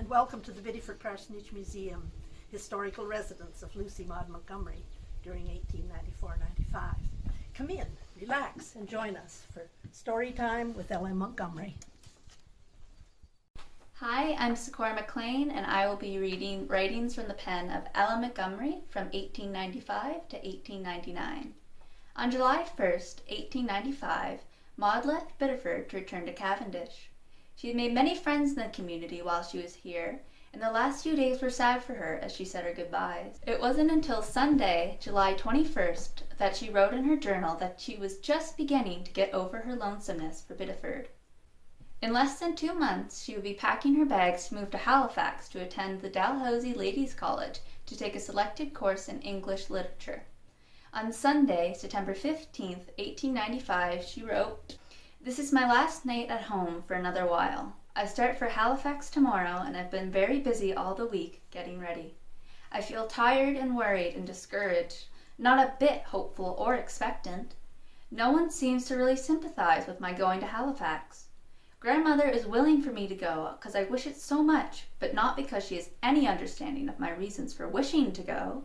welcome to the Biddeford Parsonage Museum, historical residence of Lucy Maud Montgomery during 1894-95. Come in, relax, and join us for Storytime with LM Montgomery. Hi, I'm Sakura Maclean, and I will be reading writings from the pen of LM Montgomery from 1895 to 1899. On July 1st, 1895, Maud left Biddeford to return to Cavendish. She had made many friends in the community while she was here, and the last few days were sad for her as she said her goodbyes. It wasn't until Sunday, July 21st, that she wrote in her journal that she was just beginning to get over her lonesomeness for Biddeford. In less than 2 months, she would be packing her bags to move to Halifax to attend the Dalhousie Ladies' College to take a selected course in English literature. On Sunday, September 15th, 1895, she wrote, "This is my last night at home for another while. I start for Halifax tomorrow and have been very busy all the week getting ready. I feel tired and worried and discouraged, not a bit hopeful or expectant. No one seems to really sympathize with my going to Halifax. Grandmother is willing for me to go because I wish it so much, but not because she has any understanding of my reasons for wishing to go.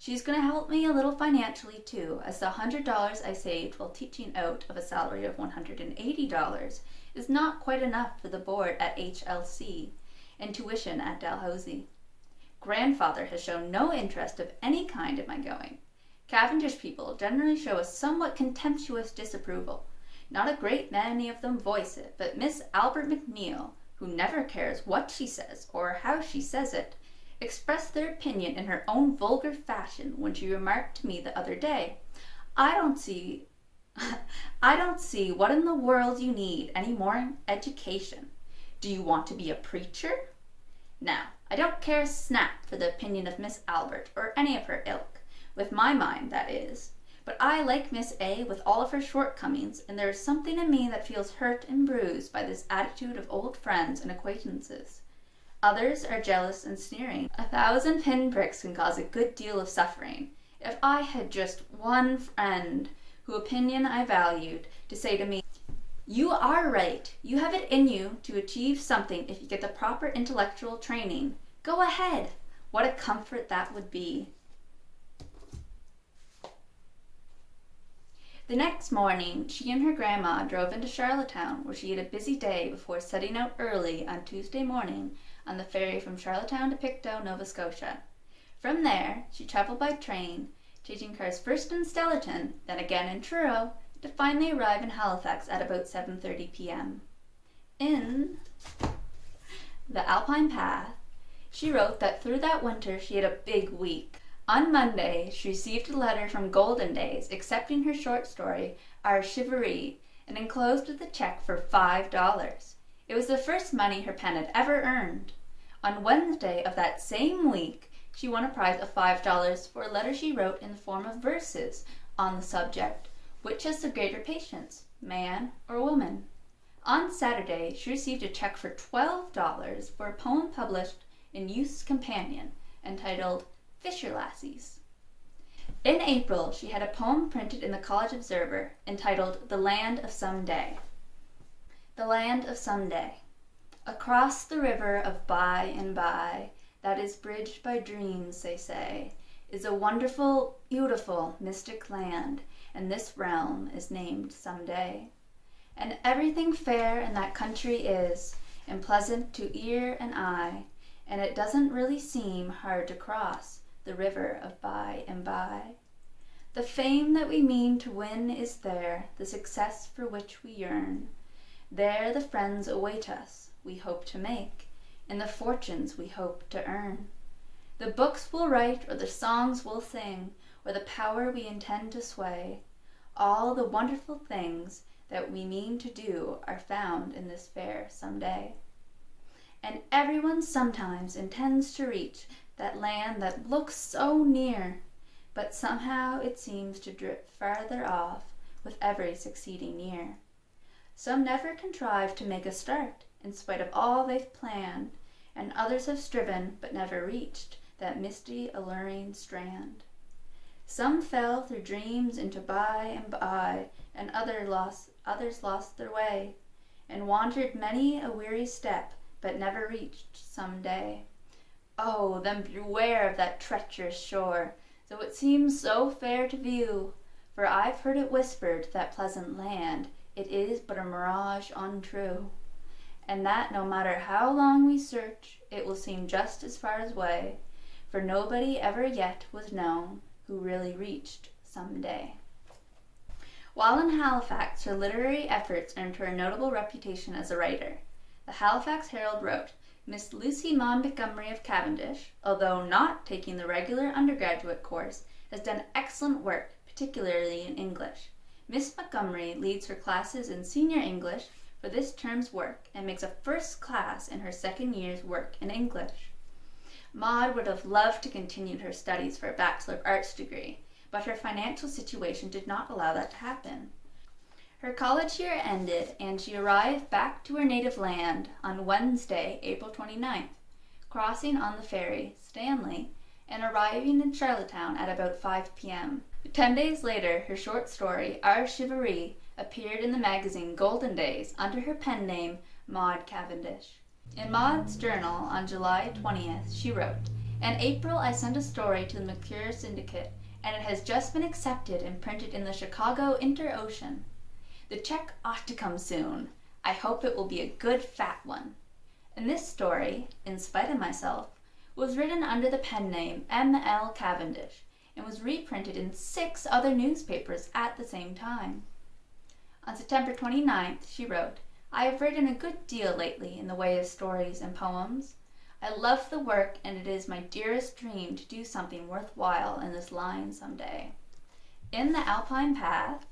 She's going to help me a little financially too, as the $100 I saved while teaching out of a salary of $180 is not quite enough for the board at HLC and tuition at Dalhousie. Grandfather has shown no interest of any kind in my going. Cavendish people generally show a somewhat contemptuous disapproval. Not a great many of them voice it, but Miss Albert McNeil, who never cares what she says or how she says it, expressed their opinion in her own vulgar fashion when she remarked to me the other day, I don't see what in the world you need any more education. Do you want to be a preacher? Now, I don't care a snap for the opinion of Miss Albert or any of her ilk, with my mind, that is. But I like Miss A with all of her shortcomings, and there is something in me that feels hurt and bruised by this attitude of old friends and acquaintances. Others are jealous and sneering. 1,000 pinpricks can cause a good deal of suffering. If I had just one friend whose opinion I valued to say to me, 'You are right. You have it in you to achieve something if you get the proper intellectual training. Go ahead,' what a comfort that would be." The next morning, she and her grandma drove into Charlottetown, where she had a busy day before setting out early on Tuesday morning on the ferry from Charlottetown to Pictou, Nova Scotia. From there, she traveled by train, changing cars first in Stellarton, then again in Truro, to finally arrive in Halifax at about 7:30 p.m. In the Alpine Path, she wrote that through that winter she had a big week. On Monday, she received a letter from Golden Days accepting her short story, Our Chivalry, and enclosed with a check for $5. It was the first money her pen had ever earned. On Wednesday of that same week, she won a prize of $5 for a letter she wrote in the form of verses on the subject, which has the greater patience, man or woman. On Saturday, she received a check for $12 for a poem published in Youth's Companion, entitled Fisher Lassies. In April, she had a poem printed in the College Observer, entitled The Land of Some Day. The land of some day. Across the river of by and by, that is bridged by dreams, they say, is a wonderful, beautiful, mystic land, and this realm is named Some Day. And everything fair in that country is, and pleasant to ear and eye, and it doesn't really seem hard to cross the river of by and by. The fame that we mean to win is there, the success for which we yearn. There the friends await us we hope to make, and the fortunes we hope to earn. The books we'll write, or the songs we'll sing, or the power we intend to sway, all the wonderful things that we mean to do are found in this fair some day. And everyone sometimes intends to reach that land that looks so near, but somehow it seems to drift farther off with every succeeding year. Some never contrive to make a start, in spite of all they've planned, and others have striven but never reached that misty, alluring strand. Some fell through dreams into by and by, and others lost their way, and wandered many a weary step but never reached some day. Oh, then beware of that treacherous shore, though it seems so fair to view, for I've heard it whispered, that pleasant land, it is but a mirage untrue, and that no matter how long we search, it will seem just as far away, for nobody ever yet was known who really reached some day. While in Halifax, her literary efforts earned her a notable reputation as a writer. The Halifax Herald wrote, Miss Lucy Maud Montgomery of Cavendish, although not taking the regular undergraduate course, has done excellent work, particularly in English. Miss Montgomery leads her classes in senior English for this term's work and makes a first class in her second year's work in English. Maud would have loved to continue her studies for a Bachelor of Arts degree, but her financial situation did not allow that to happen. Her college year ended, and she arrived back to her native land on Wednesday, April 29th, crossing on the ferry Stanley and arriving in Charlottetown at about 5 p.m. 10 days later, her short story, Our Chivalry, appeared in the magazine Golden Days under her pen name Maud Cavendish. In Maud's journal on July 20th, she wrote, In April I sent a story to the Mercure Syndicate, and it has just been accepted and printed in the Chicago Inter-Ocean. The check ought to come soon. I hope it will be a good fat one. And this story, in spite of myself, was written under the pen name M.L. Cavendish and was reprinted in 6 other newspapers at the same time. On September 29th, she wrote, I have written a good deal lately in the way of stories and poems. I love the work, and it is my dearest dream to do something worthwhile in this line someday. In the Alpine Path,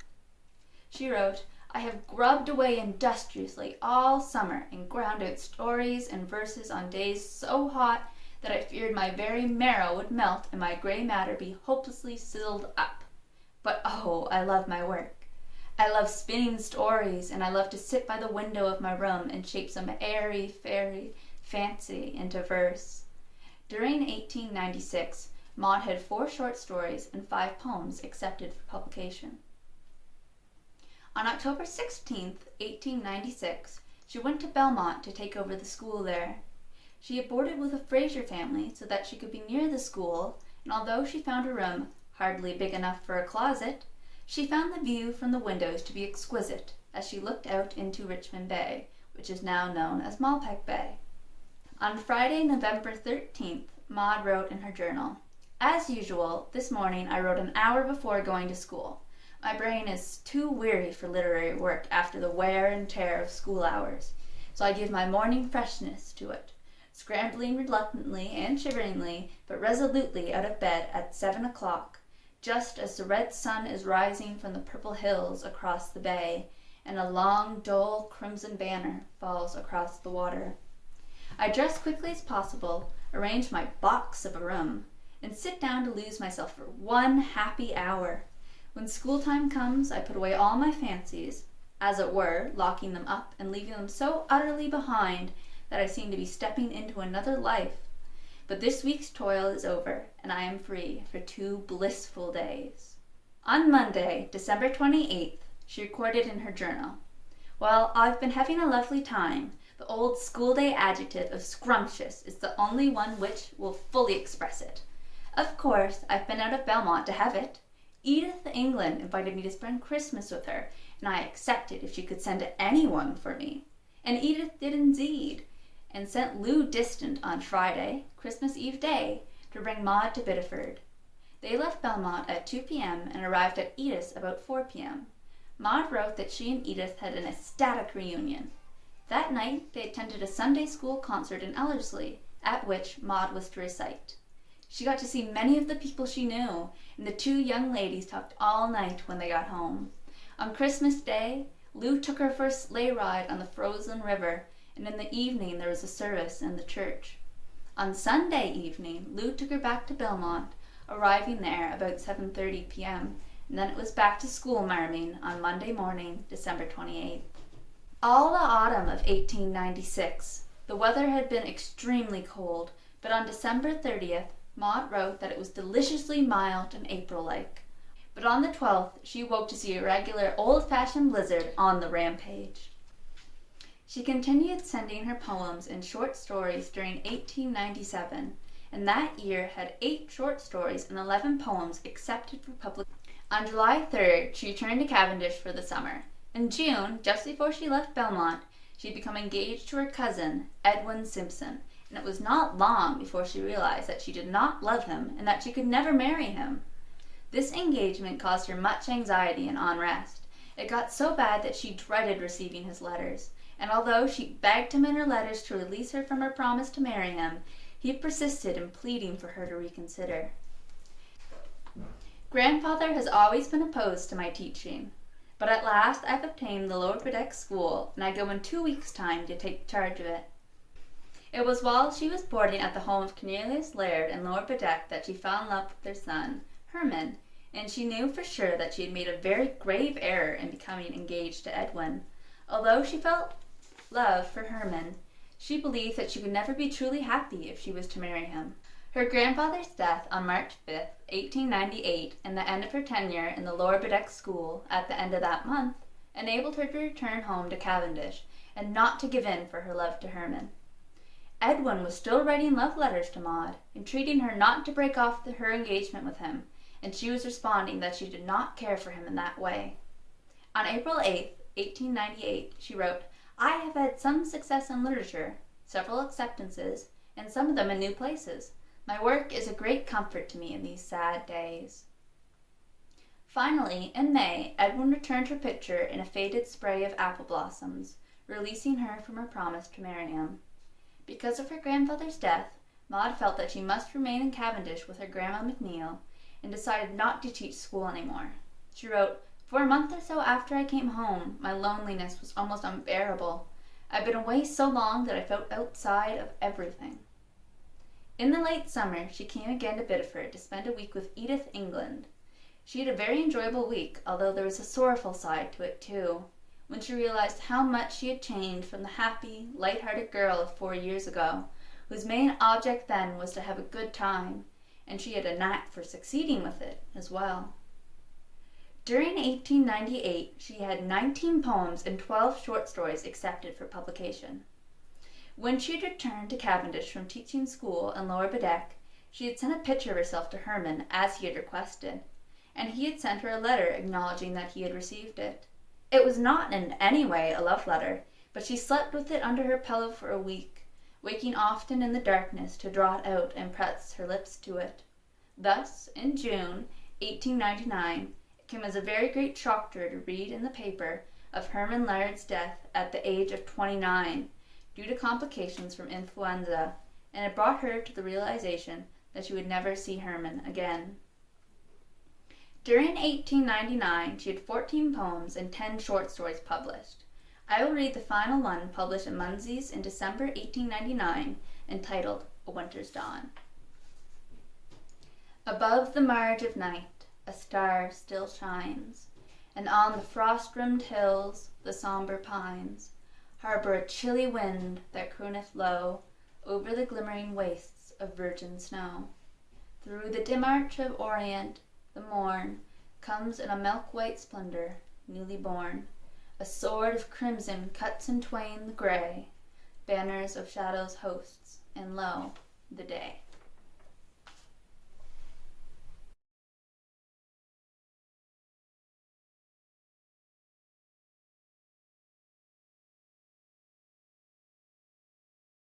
she wrote, I have grubbed away industriously all summer and ground out stories and verses on days so hot that I feared my very marrow would melt and my gray matter be hopelessly sizzled up. But oh, I love my work. I love spinning stories, and I love to sit by the window of my room and shape some airy, fairy fancy into verse. During 1896, Maud had 4 short stories and 5 poems accepted for publication. On October 16th, 1896, she went to Belmont to take over the school there. She had boarded with a Fraser family so that she could be near the school, and although she found her room hardly big enough for a closet, she found the view from the windows to be exquisite as she looked out into Richmond Bay, which is now known as Malpeque Bay. On Friday, November 13th, Maud wrote in her journal, As usual, this morning I wrote an hour before going to school. My brain is too weary for literary work after the wear and tear of school hours, so I give my morning freshness to it, scrambling reluctantly and shiveringly, but resolutely out of bed at 7 o'clock, just as the red sun is rising from the purple hills across the bay, and a long, dull crimson banner falls across the water. I dress quickly as possible, arrange my box of a room, and sit down to lose myself for 1 happy hour. When school time comes, I put away all my fancies, as it were, locking them up and leaving them so utterly behind that I seem to be stepping into another life. But this week's toil is over, and I am free for 2 blissful days. On Monday, December 28th, she recorded in her journal, Well, I've been having a lovely time. The old school-day adjective of scrumptious is the only one which will fully express it. Of course, I've been out of Belmont to have it. Edith England invited me to spend Christmas with her, and I accepted if she could send anyone for me. And Edith did indeed, and sent Lou Distant on Friday, Christmas Eve day, to bring Maud to Biddeford. They left Belmont at 2 p.m. and arrived at Edith's about 4 p.m. Maud wrote that she and Edith had an ecstatic reunion. That night they attended a Sunday school concert in Ellerslie, at which Maud was to recite. She got to see many of the people she knew, and the 2 young ladies talked all night when they got home. On Christmas Day, Lou took her for a sleigh ride on the frozen river, and in the evening there was a service in the church. On Sunday evening, Lou took her back to Belmont, arriving there about 7:30 p.m., and then it was back to school marming on Monday morning, December 28th. All the autumn of 1896, the weather had been extremely cold, but on December 30th, Maud wrote that it was deliciously mild and April-like. But on the 12th, she woke to see a regular old-fashioned blizzard on the rampage. She continued sending her poems and short stories during 1897, and that year had 8 short stories and 11 poems accepted for publication. On July 3rd, she returned to Cavendish for the summer. In June, just before she left Belmont, she had become engaged to her cousin, Edwin Simpson, and it was not long before she realized that she did not love him and that she could never marry him. This engagement caused her much anxiety and unrest. It got so bad that she dreaded receiving his letters, and although she begged him in her letters to release her from her promise to marry him, he persisted in pleading for her to reconsider. Grandfather has always been opposed to my teaching, but at last I've obtained the Lord Bedeck School, and I go in 2 weeks' time to take charge of it. It was while she was boarding at the home of Cornelius Laird and Lord Bedeck that she fell in love with their son, Herman, and she knew for sure that she had made a very grave error in becoming engaged to Edwin. Although she felt love for Herman, she believed that she would never be truly happy if she was to marry him. Her grandfather's death on March 5th, 1898, and the end of her tenure in the Lord Bedeck School at the end of that month, enabled her to return home to Cavendish and not to give in for her love to Herman. Edwin was still writing love letters to Maud, entreating her not to break off her engagement with him, and she was responding that she did not care for him in that way. On April 8th, 1898, she wrote, "I have had some success in literature, several acceptances, and some of them in new places. My work is a great comfort to me in these sad days." Finally, in May, Edwin returned her picture in a faded spray of apple blossoms, releasing her from her promise to marry him. Because of her grandfather's death, Maud felt that she must remain in Cavendish with her Grandma McNeil, and decided not to teach school anymore. She wrote, "For a month or so after I came home, my loneliness was almost unbearable. I'd been away so long that I felt outside of everything." In the late summer, she came again to Biddeford to spend a week with Edith England. She had a very enjoyable week, although there was a sorrowful side to it too, when she realized how much she had changed from the happy, light-hearted girl of 4 years ago, whose main object then was to have a good time, and she had a knack for succeeding with it as well. During 1898, she had 19 poems and 12 short stories accepted for publication. When she had returned to Cavendish from teaching school in Lower Bedeck, she had sent a picture of herself to Herman as he had requested, and he had sent her a letter acknowledging that he had received it. It was not in any way a love letter, but she slept with it under her pillow for a week, waking often in the darkness to draw it out and press her lips to it. Thus, in June 1899, it came as a very great shock to her to read in the paper of Herman Laird's death at the age of 29, due to complications from influenza, and it brought her to the realization that she would never see Herman again. During 1899, she had 14 poems and 10 short stories published. I will read the final one published in Munsey's in December 1899, entitled A Winter's Dawn. Above the marge of night, a star still shines, and on the frost-rimmed hills the sombre pines harbor a chilly wind that crooneth low over the glimmering wastes of virgin snow. Through the dim arch of Orient, the morn comes in a milk-white splendor, newly born. A sword of crimson cuts in twain the gray banners of shadows' hosts, and lo, the day.